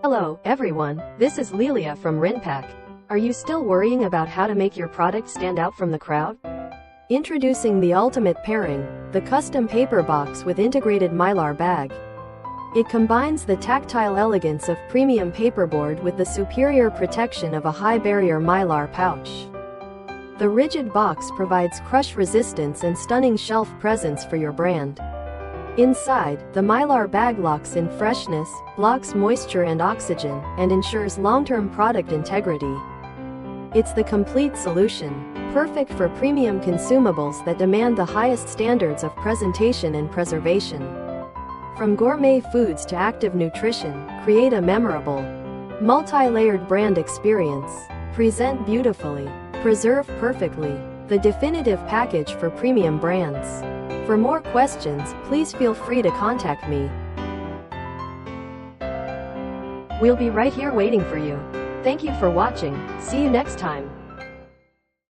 Hello, everyone, this is Lelia from Rinpac. Are you still worrying about how to make your product stand out from the crowd? Introducing the ultimate pairing, the custom paper box with integrated Mylar bag. It combines the tactile elegance of premium paperboard with the superior protection of a high-barrier Mylar pouch. The rigid box provides crush resistance and stunning shelf presence for your brand. Inside, the Mylar bag locks in freshness, blocks moisture and oxygen, and ensures long-term product integrity. It's the complete solution, perfect for premium consumables that demand the highest standards of presentation and preservation. From gourmet foods to active nutrition, create a memorable, multi-layered brand experience. Present beautifully, preserve perfectly. The definitive package for premium brands. For more questions, please feel free to contact me. We'll be right here waiting for you. Thank you for watching. See you next time.